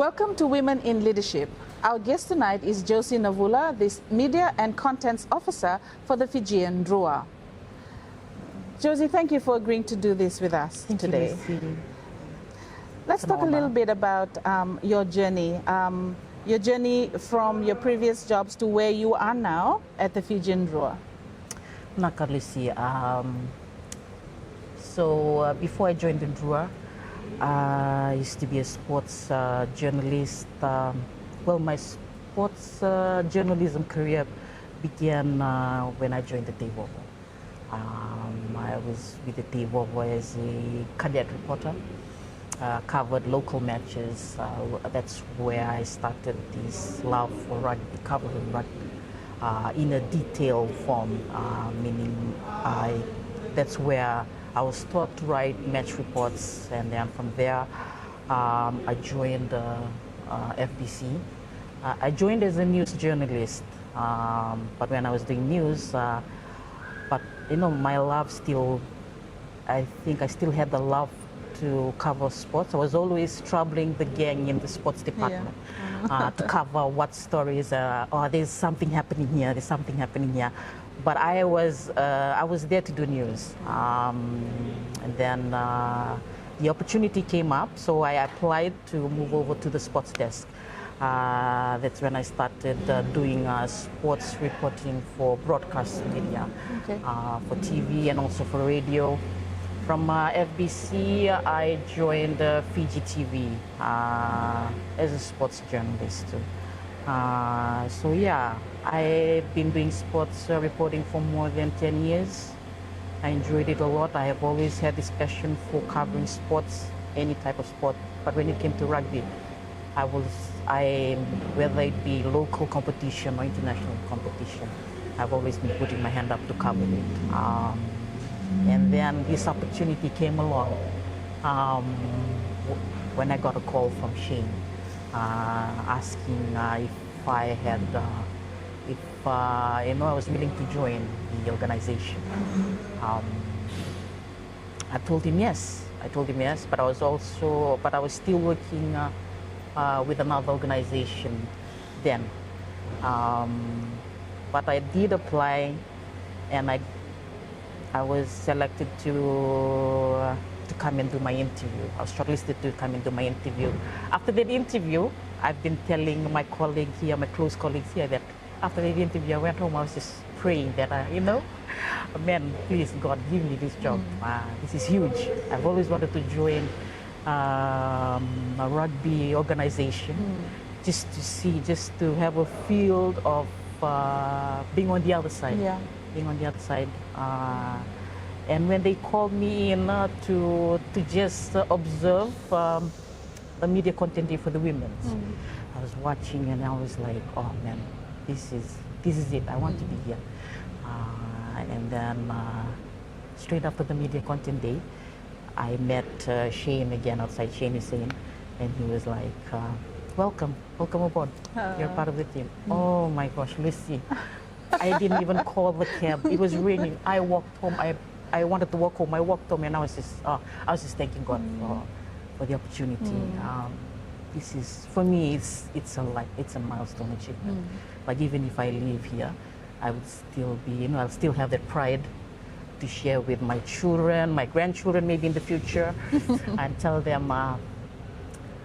Welcome to Women in Leadership. Our guest tonight is Josie Navula, the Media and Contents Officer for the Fijian Drua. Josie, thank you for agreeing to do this with us today. Let's talk a little bit about your journey from your previous jobs to where you are now at the Fijian Drua. Lusi. Before I joined the Drua, I used to be a sports journalist. Well, my sports journalism career began when I joined the Tevovo. I was with the Tevovo as a cadet reporter, covered local matches. That's where I started this love for rugby, covering rugby in a detailed form, meaning that's where I was taught to write match reports, and then from there I joined FBC. I joined as a news journalist, but when I was doing news, but you know, my love still, I think I still had the love to cover sports. I was always troubling the gang in the sports department, to cover what stories, there's something happening here, there's something happening here. But I was there to do news, and then the opportunity came up, so I applied to move over to the sports desk. That's when I started doing sports reporting for broadcast media, for TV and also for radio. From FBC, I joined Fiji TV as a sports journalist too. So yeah, I've been doing sports reporting for more than 10 years. I enjoyed it a lot. I have always had this passion for covering sports, any type of sport. But when it came to rugby, whether it be local competition or international competition, I've always been putting my hand up to cover it. And then this opportunity came along when I got a call from Shane asking if I had, I was willing to join the organization. I told him yes. But I was still working with another organization then. But I did apply, and I was selected to come and do my interview. I was shortlisted to come and do my interview. After that interview, I've been telling my colleague here, my close colleagues here, that after the interview, I went home, I was just praying that, man, please, God, give me this job. This is huge. I've always wanted to join a rugby organization, just to have a field of being on the other side. Being on the other side. And when they called me in to just observe the media content day for the women, I was watching and I was like, oh man, this is it. I want to be here. And then straight after the media content day, I met Shane again outside Shane Hussein, and he was like, welcome aboard. You're part of the team. Oh my gosh, Lucy. I didn't even call the cab. It was raining. I walked home. I wanted to walk home. I walked home, and I was just thanking God for the opportunity. This is, for me, it's a milestone achievement. Like, even if I leave here, I would still be, I'll still have that pride to share with my children, my grandchildren, maybe in the future, and tell them,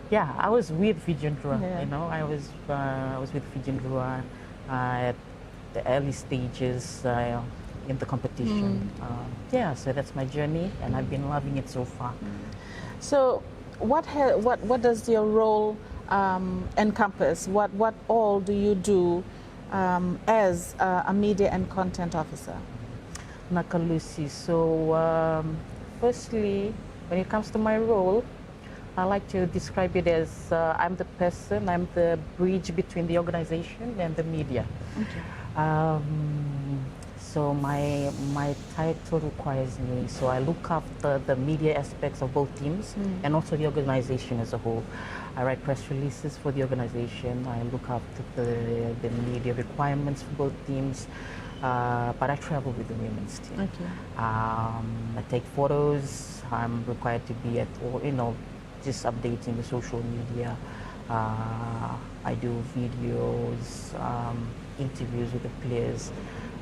yeah, I was with Fijian Drua. I was with Fijian Drua at the early stages in the competition. So that's my journey, and I've been loving it so far. So what does your role encompass? What all do you do as a media and content officer? Lusi. So firstly, when it comes to my role, I like to describe it as I'm the bridge between the organization and the media. So my title requires me, so I look after the media aspects of both teams and also the organization as a whole. I write press releases for the organization. I look after the media requirements for both teams. But I travel with the women's team. I take photos. I'm required to be at, just updating the social media. I do videos, interviews with the players.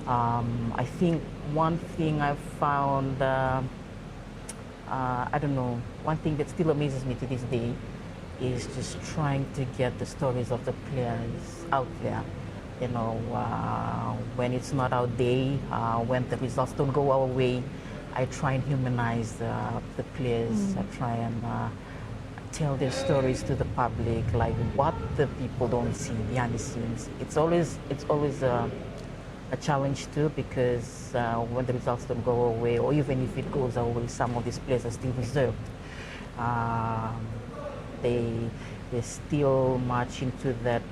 I think one thing I've found, I don't know, one thing that still amazes me to this day is just trying to get the stories of the players out there. You know, when it's not our day, when the results don't go our way, I try and humanize the players. I try and tell their stories to the public, like what the people don't see behind the scenes. It's always a challenge too, because when the results don't go our way, or even if it goes our way, some of these players are still reserved. They're still much into that,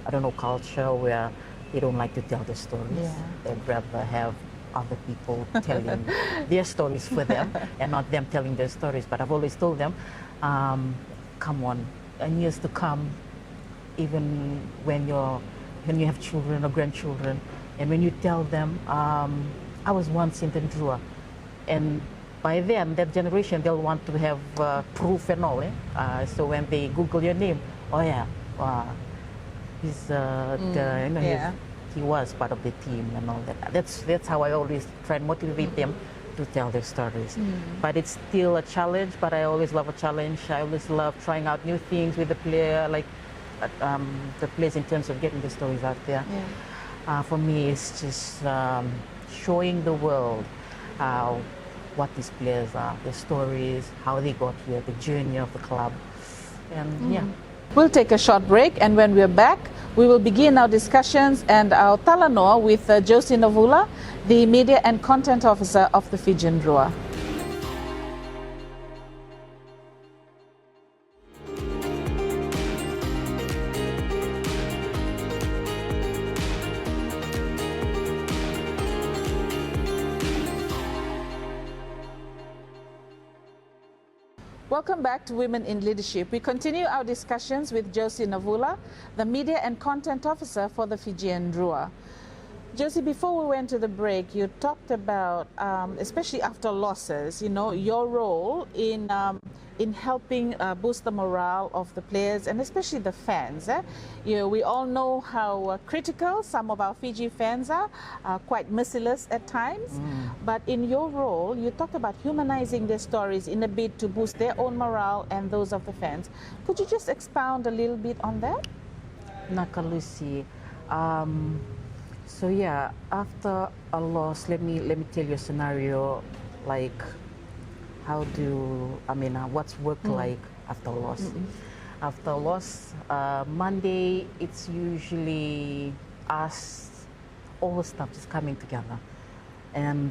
I don't know, culture where they don't like to tell their stories. Yeah. They'd rather have other people telling their stories for them and not them telling their stories. But I've always told them, come on, in years to come, even when you have children or grandchildren, and when you tell them, I was once in the Drua, and by then, that generation, they'll want to have proof and all. So when they Google your name, oh yeah, he's he was part of the team and all that. That's how I always try and motivate them to tell their stories. But it's still a challenge, but I always love a challenge. I always love trying out new things with the player, like the players in terms of getting the stories out there. For me, it's just showing the world what these players are, their stories, how they got here, the journey of the club, and yeah. We'll take a short break, and when we're back, we will begin our discussions and our talanoa with Josie Navula, the Media and Content Officer of the Fijian Drua. Welcome back to Women in Leadership. We continue our discussions with Josie Navula, the Media and Content Officer for the Fijian Drua. Josie, before we went to the break, you talked about, especially after losses, you know, your role in helping boost the morale of the players and especially the fans. You know, we all know how critical some of our Fiji fans are, quite merciless at times. But in your role, you talked about humanizing their stories in a bid to boost their own morale and those of the fans. Could you just expound a little bit on that? Naka Lusi. So yeah, after a loss, let me tell you a scenario, like what's work like after a loss. After a loss, Monday, it's usually us, all the staff just coming together and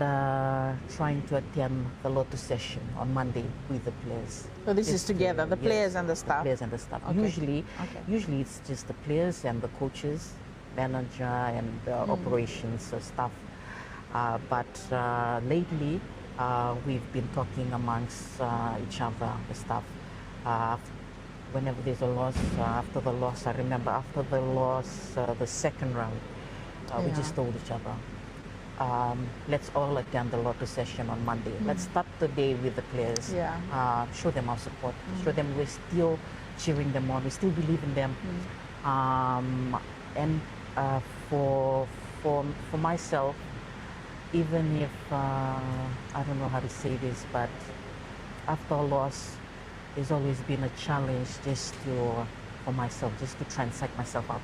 trying to attend the Lotto session on Monday with the players. So this is together, the players and the staff? The players and the staff. Okay. Usually it's just the players and the coaches, manager and operations staff. But lately, we've been talking amongst each other, the staff. Whenever there's a loss, after the loss, I remember after the loss, the second round, we just told each other, let's all attend the Lotto session on Monday. Let's start the day with the players. Show them our support. Show them we're still cheering them on. We still believe in them. And for myself, even if I don't know how to say this, but after a loss, there's always been a challenge just for myself, just to try and psych myself up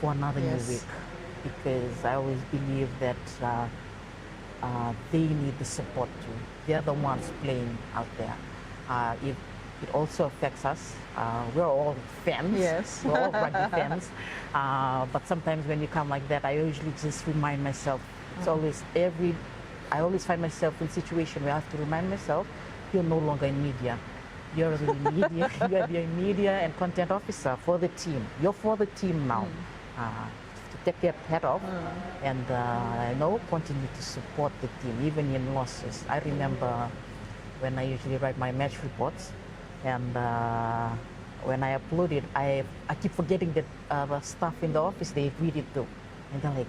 for another new week, because I always believe that they need the support too. They're the ones playing out there. It also affects us. We're all fans. Yes. We're all rugby fans. But sometimes when you come like that, I usually just remind myself. It's always I always find myself in a situation where I have to remind myself, you're no longer in media. You're the media. You're the media and content officer for the team. You're for the team now. To take your head off and continue to support the team, even in losses. I remember when I usually write my match reports, and when I upload it, I keep forgetting that the staff in the office, they read it too. And they're like,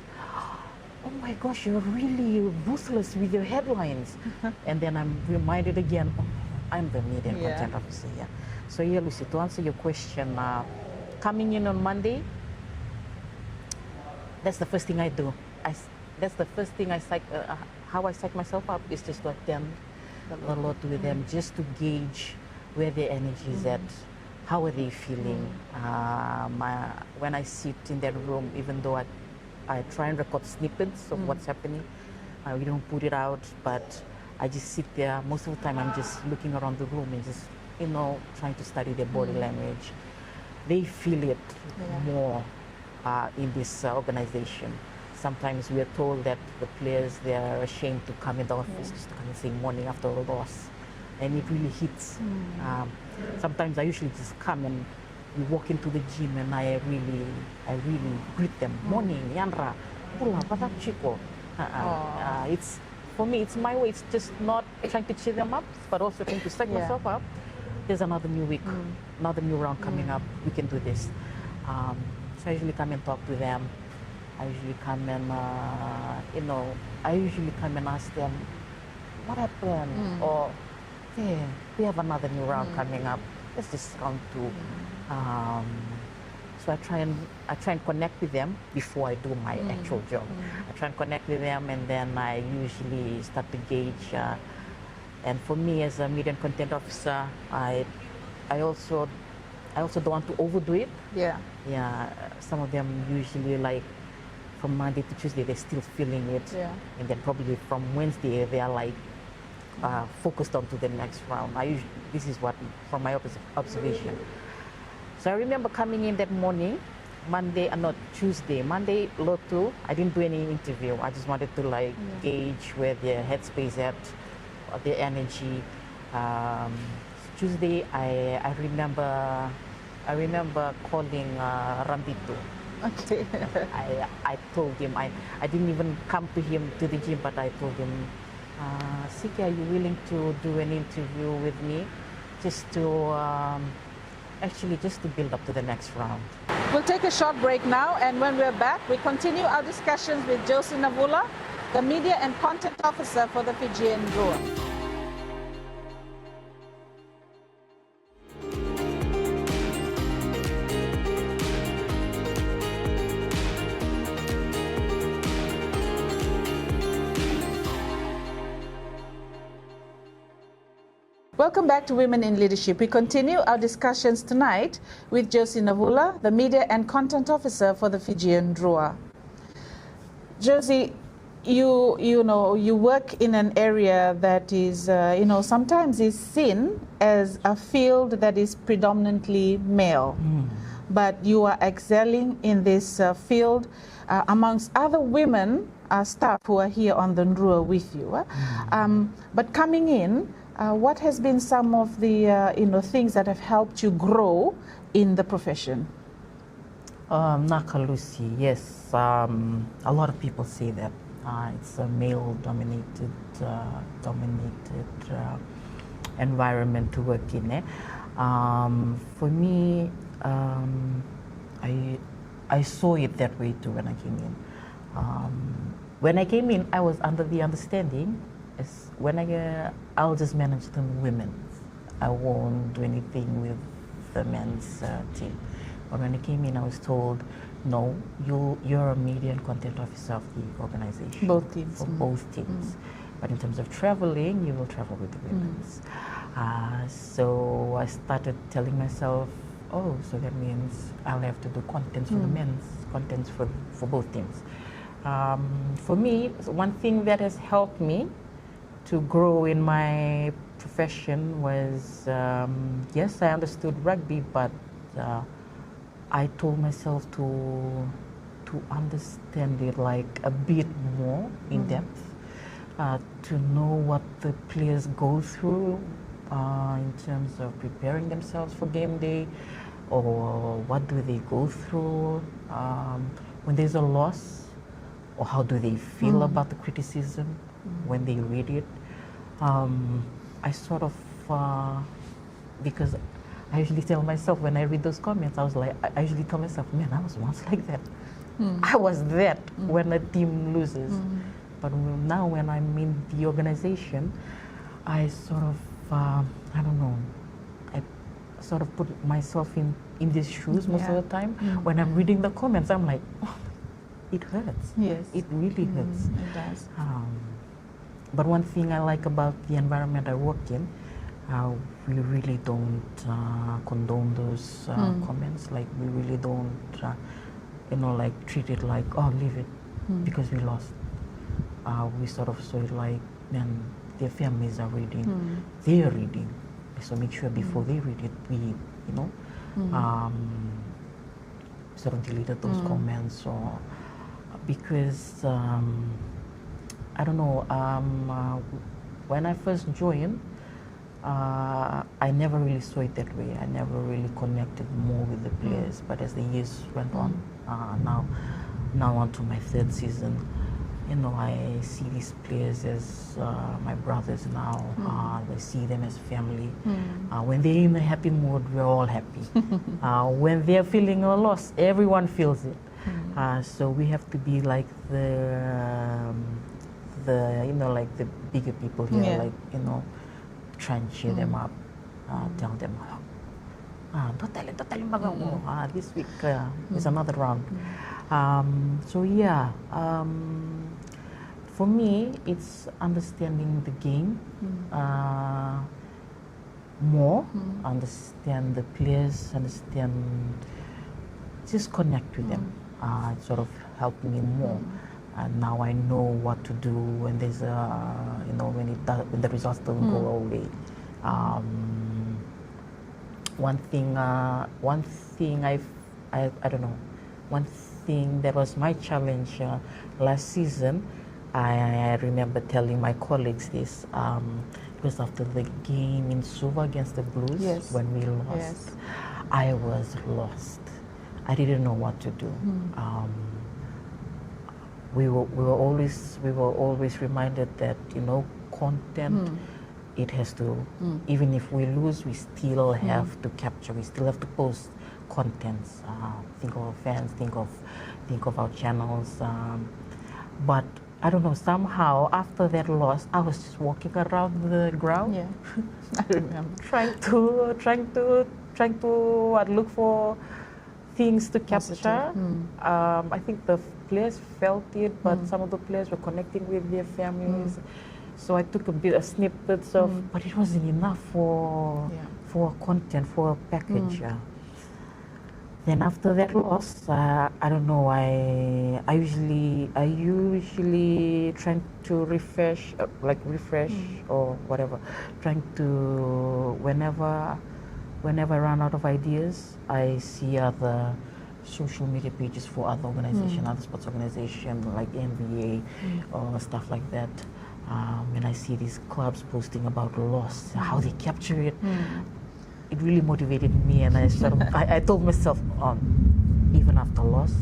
oh my gosh, you're really ruthless with your headlines. And then I'm reminded again, I'm the media and content officer here. So yeah, Lucy, to answer your question, coming in on Monday, that's the first thing I do. That's the first thing how I psych myself up is just to attend the Lord with them, just to gauge where their energy is at, how are they feeling. When I sit in that room, even though I try and record snippets of what's happening, we don't put it out, but I just sit there. Most of the time I'm just looking around the room and just, trying to study their body language. They feel it more in this organization. Sometimes we are told that the players, they are ashamed to come in the office, just to come and say morning after a loss. And it really hits. Sometimes I usually just come and we walk into the gym and I really greet them. Morning, Yanra, pula, patak chico. It's, for me, it's my way. It's just not trying to cheer them up, but also trying to psych myself up. There's another new week, another new round coming up. We can do this. So I usually come and talk to them. I usually come and, I usually come and ask them, what happened? Or, hey, we have another new round coming up. Let's just count to. So I try and connect with them before I do my actual job. I try and connect with them, and then I usually start to gauge. And for me, as a media and content officer, I also don't want to overdo it. Yeah. Some of them usually, like, from Monday to Tuesday, they're still feeling it. And then probably from Wednesday, they are like focused on to the next round. This is what, from my observation. So I remember coming in that morning, Tuesday, Monday, Lotu, I didn't do any interview. I just wanted to gauge where their headspace at, their energy. Tuesday, I remember calling Rambito. Okay. I told him, I didn't even come to him to the gym, but I told him, Siki, are you willing to do an interview with me? Just to, just to build up to the next round. We'll take a short break now, and when we're back, we continue our discussions with Josie Navula, the Media and Content Officer for the Fijian Drua. Welcome back to Women in Leadership. We continue our discussions tonight with Josie Navula, the Media and Content Officer for the Fijian Drua. Josie, you work in an area that is, sometimes is seen as a field that is predominantly male, but you are excelling in this field amongst other women staff who are here on the Drua with you. But coming in, what has been some of the things that have helped you grow in the profession? Naka Lucy, yes. A lot of people say that it's a male-dominated environment to work in. For me, I saw it that way too when I came in. When I came in, I was under the understanding I'll just manage the women. I won't do anything with the men's team. But when I came in, I was told, no, you're a media and content officer of the organization. Both teams. For both teams. But in terms of traveling, you will travel with the women's. So I started telling myself, oh, so that means I'll have to do contents for the men's, contents for both teams. For me, one thing that has helped me to grow in my profession was, yes, I understood rugby, but I told myself to understand it like a bit more in depth, to know what the players go through in terms of preparing themselves for game day, or what do they go through when there's a loss, or how do they feel about the criticism when they read it. I sort of, because I usually tell myself when I read those comments, I usually tell myself, man, I was once like that. I was that when a team loses. But now when I'm in the organization, I sort of, I sort of put myself in these shoes most of Yeah. the time. When I'm reading the comments, I'm like, oh, it hurts. Yes. It really hurts. It does. But one thing I like about the environment I work in, we really don't condone those comments. Like, we really don't, like, treat it like, oh, leave it because we lost. We sort of saw it like, man, their families are reading, they're reading. So make sure before they read it, we, sort of deleted those comments, or because I don't know. When I first joined, I never really saw it that way. I never really connected more with the players. But as the years went on, now on to my third season, I see these players as my brothers now. I see them as family. When they're in a happy mood, we're all happy. When they're feeling a loss, everyone feels it. So we have to be like the like the bigger people here, like, try and cheer them up, tell them, don't tell him, this week is another round. So yeah, for me, it's understanding the game more, understand the players, just connect with them. It's sort of helped me more. And now I know what to do when there's when the results don't go our way. One thing I don't know. One thing that was my challenge last season, I remember telling my colleagues this. It was after the game in Suva against the Blues when we lost. Yes. I was lost. I didn't know what to do. We were always reminded that content, it has to, even if we lose, we still have to capture. We still have to post contents. Think of our fans. Think of our channels. But I don't know. Somehow after that loss, I was just walking around the ground. Yeah, I remember. trying to look for things to capture. I think the players felt it, but some of the players were connecting with their families. So I took a bit of snippets of, but it wasn't enough for content, for a package. Then after that loss, I don't know. I usually trying to refresh or whatever. Trying to whenever I run out of ideas, I see other social media pages for other organizations, other sports organizations like NBA or stuff like that. When I see these clubs posting about loss, how they capture it, it really motivated me, and I told myself, even after loss,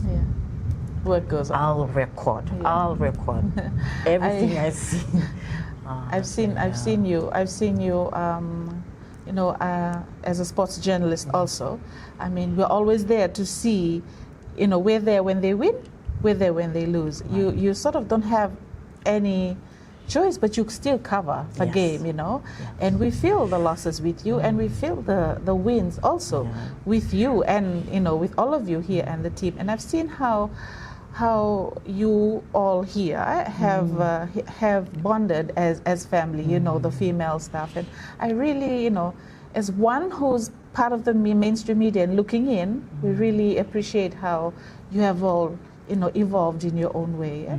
work goes on. I'll record everything I see. I've seen you as a sports journalist also. I mean, we're always there to see, we're there when they win, we're there when they lose. You sort of don't have any choice, but you still cover the game, and we feel the losses with you, and we feel the wins also with you, and with all of you here and the team. And I've seen how you all here have bonded as family, the female staff. And I really, as one who's part of the mainstream media and looking in, we really appreciate how you have all evolved in your own way.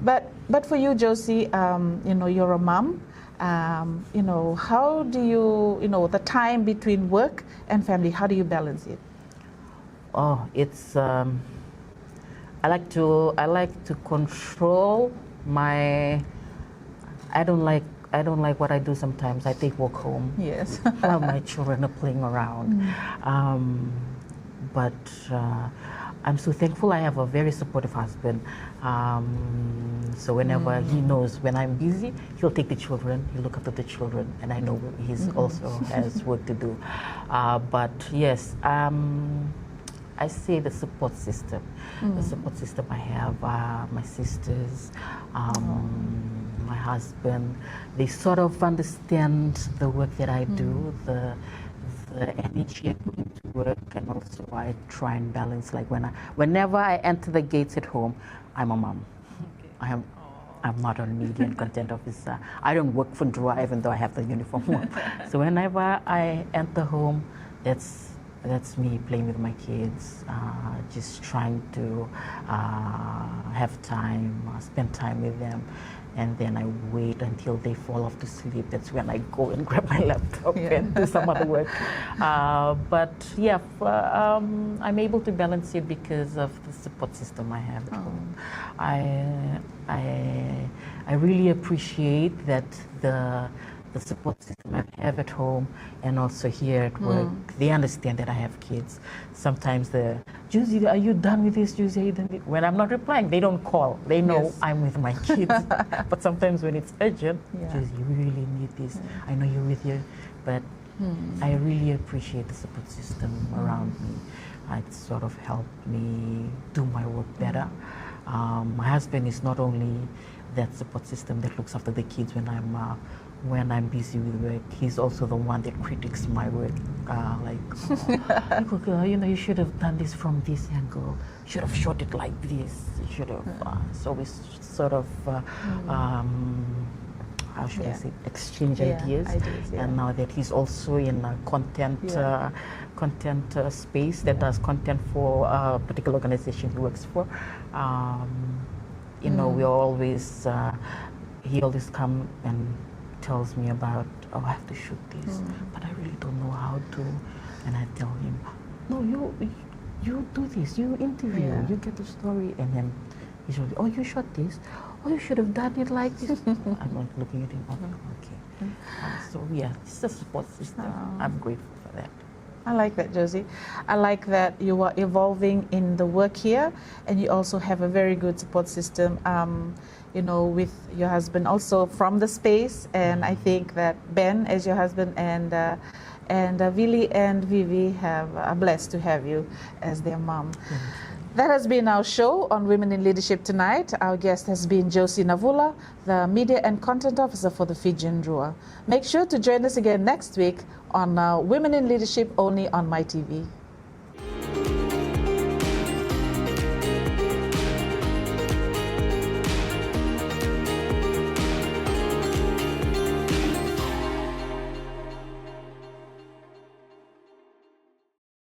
But for you, Josie, you're a mom. How do you, the time between work and family, how do you balance it? Oh, it's I like to control my. I don't like what I do sometimes. I take walk home. Yes. While my children are playing around. But I'm so thankful I have a very supportive husband. So whenever he knows when I'm busy, he'll take the children, he'll look after the children, and I know he's also has work to do. But yes, I say the support system. The support system I have, my sisters, my husband, they sort of understand the work that I do, the energy I put into work, and also I try and balance. Like whenever I enter the gates at home, I'm a mom. Okay. I'm not a media and content officer. I don't work for Drua even though I have the uniform on. So whenever I enter home, that's me playing with my kids, just trying to have time, spend time with them. And then I wait until they fall off to sleep. That's when I go and grab my laptop and do some other work. But yeah, I'm able to balance it because of the support system I have at home. I really appreciate that the support system I have at home and also here at work, they understand that I have kids. Sometimes Josie, are you done with this, Josie? When I'm not replying, they don't call. They know I'm with my kids. But sometimes when it's urgent, Josie, you really need this. I know you're with you, but I really appreciate the support system around me. It sort of helped me do my work better. My husband is not only that support system that looks after the kids when I'm busy with work. He's also the one that critiques my work. You should have done this from this angle. You should have shot it like this. You should have. So we sort of, how should I say, exchange ideas. And now that he's also in a content space that does content for a particular organization he works for, we always, he always come and tells me about, I have to shoot this, but I really don't know how to. And I tell him, no, you do this, you interview, you get the story. And then he's like, oh, you shot this? Oh, you should have done it like this. I'm not looking at him, okay. So yeah, it's a support system. I'm grateful for that. I like that, Josie. I like that you are evolving in the work here, and you also have a very good support system, with your husband also from the space. And I think that Ben, as your husband, and Vili and Vivi are blessed to have you as their mom. That has been our show on Women in Leadership tonight. Our guest has been Josie Navula, the Media and Content Officer for the Fijian Drua. Make sure to join us again next week on Women in Leadership only on MyTV.